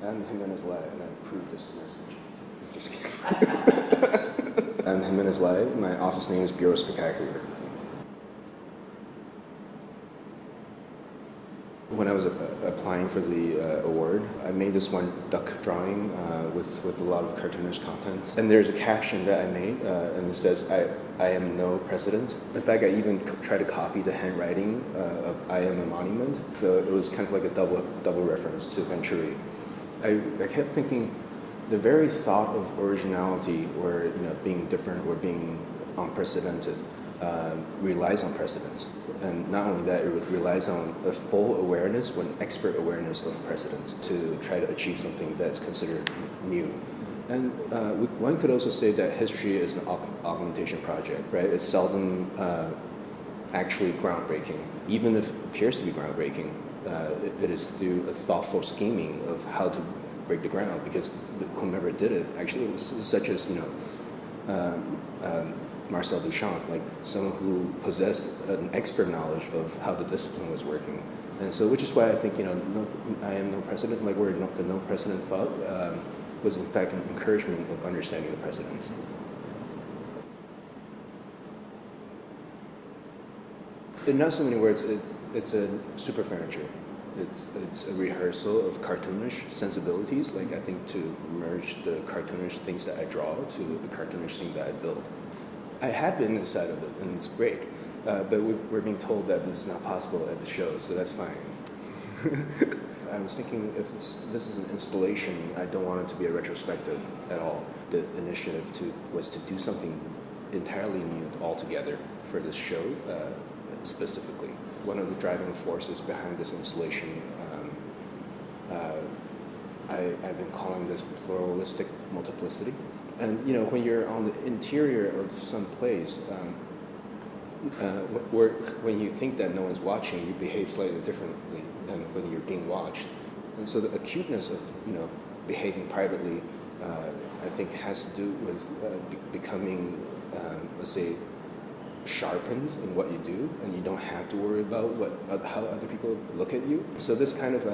I'm Jimenez Lai, and I approve this message. Just kidding. I'm Jimenez Lai. My office name is Bureau Spectacular. When I was applying for the award, I made this one duck drawing with a lot of cartoonish content. And there's a caption that I made, and it says, I am no president. In fact, I even tried to copy the handwriting of I am a monument. So it was kind of like a double reference to Venturi. I kept thinking, the very thought of originality, or being different or being unprecedented, relies on precedence. And not only that, it relies on a full awareness or an expert awareness of precedence to try to achieve something that's considered new. And one could also say that history is an augmentation project, right? It's seldom actually groundbreaking. Even if it appears to be groundbreaking, it is through a thoughtful scheming of how to break the ground, because whomever did it actually was such as, Marcel Duchamp, like someone who possessed an expert knowledge of how the discipline was working. And so, which is why I think, I am no precedent, like where the no precedent thought was in fact an encouragement of understanding the precedents. In not so many words, it's a super furniture. It's a rehearsal of cartoonish sensibilities, like I think to merge the cartoonish things that I draw to the cartoonish thing that I build. I have been inside of it, and it's great, but we're being told that this is not possible at the show, so that's fine. I was thinking, if this is an installation, I don't want it to be a retrospective at all. The initiative was to do something entirely new altogether for this show, specifically. One of the driving forces behind this installation, I've been calling this pluralistic multiplicity. And when you're on the interior of some place, when you think that no one's watching, you behave slightly differently than when you're being watched. And so the acuteness of behaving privately, I think, has to do with becoming, let's say, sharpened in what you do, and you don't have to worry about how other people look at you. So this kind of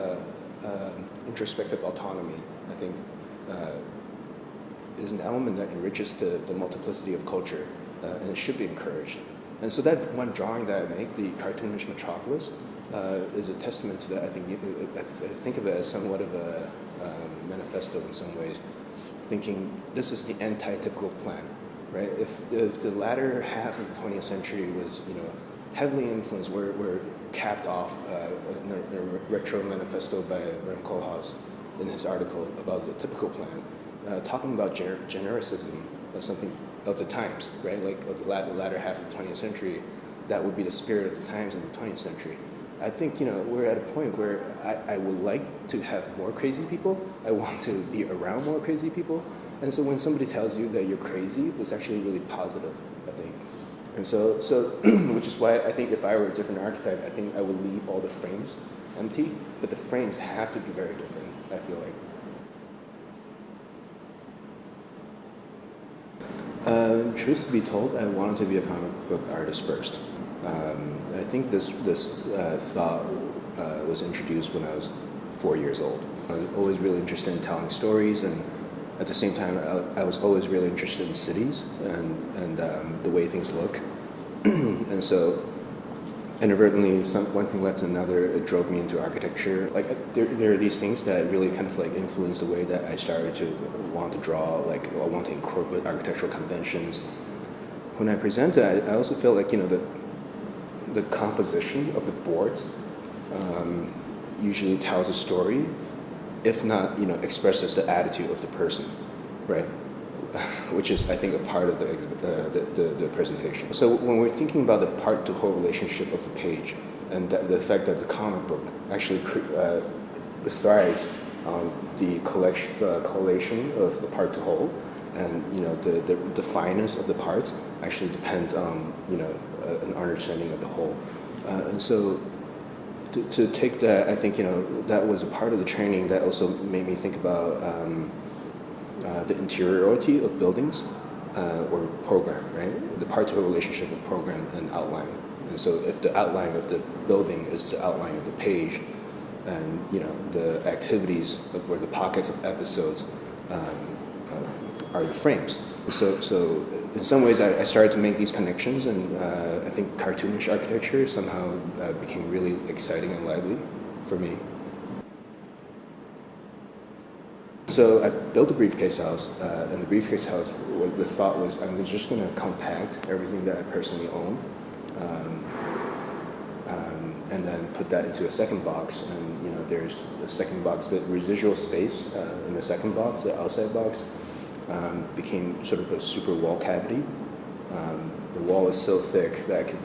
introspective autonomy, I think, is an element that enriches the multiplicity of culture, and it should be encouraged. And so that one drawing that I make, the cartoonish metropolis, is a testament to that. I think of it as somewhat of a manifesto in some ways, thinking this is the anti-typical plan, right? If the latter half of the 20th century was heavily influenced, we're capped off in a retro manifesto by Rem Koolhaas in his article about the typical plan, talking about genericism as something of the times, right? Like of the latter half of the 20th century, that would be the spirit of the times in the 20th century. I think we're at a point where I would like to have more crazy people. I want to be around more crazy people. And so when somebody tells you that you're crazy, it's actually really positive, I think. And so which is why I think if I were a different architect, I think I would leave all the frames empty, but the frames have to be very different, I feel like. Truth to be told, I wanted to be a comic book artist first. I think this thought was introduced when I was 4 years old. I was always really interested in telling stories, and at the same time, I was always really interested in cities and the way things look. And so, inadvertently, one thing led to another. It drove me into architecture. Like there are these things that really kind of like influence the way that I started to want to draw. Like I want to incorporate architectural conventions. When I presented, I also felt like the composition of the boards usually tells a story, if not expresses the attitude of the person, right? Which is, I think, a part of the presentation. So when we're thinking about the part-to-whole relationship of the page, and the fact that the comic book actually thrives on the collation of the part-to-whole, and the fineness of the parts actually depends on an understanding of the whole. And so to take that, I think that was a part of the training that also made me think about the interiority of buildings or program, right? The part-to-whole relationship of program and outline. And so if the outline of the building is the outline of the page, and the activities or the pockets of episodes are the frames. So in some ways, I started to make these connections, and I think cartoonish architecture somehow became really exciting and lively for me. So I built a briefcase house, and the briefcase house, the thought was I'm just going to compact everything that I personally own, and then put that into a second box. And there's the second box, the residual space in the second box, the outside box, became sort of a super wall cavity. The wall is so thick that I could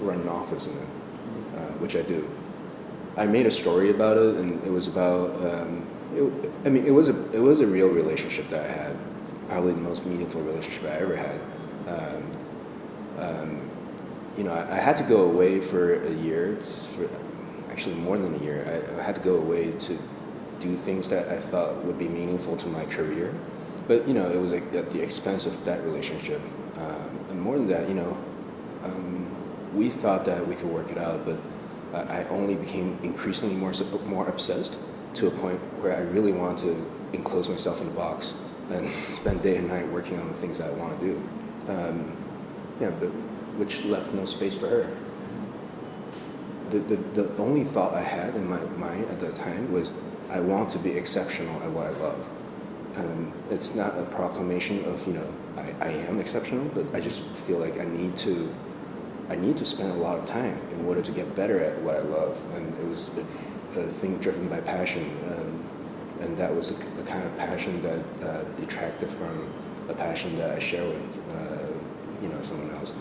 run an office in it, which I do. I made a story about it, and it was about. It was a real relationship that I had, probably the most meaningful relationship I ever had. I had to go away for a year, actually more than a year. I had to go away to do things that I thought would be meaningful to my career, but it was like at the expense of that relationship. And more than that, we thought that we could work it out, but I only became increasingly more obsessed, to a point where I really wanted to enclose myself in a box and spend day and night working on the things that I want to do. But which left no space for her. The only thought I had in my mind at that time was, I want to be exceptional at what I love. It's not a proclamation of I am exceptional, but I just feel like I need to spend a lot of time in order to get better at what I love, and it was a thing driven by passion, and that was the kind of passion that detracted from a passion that I share with someone else.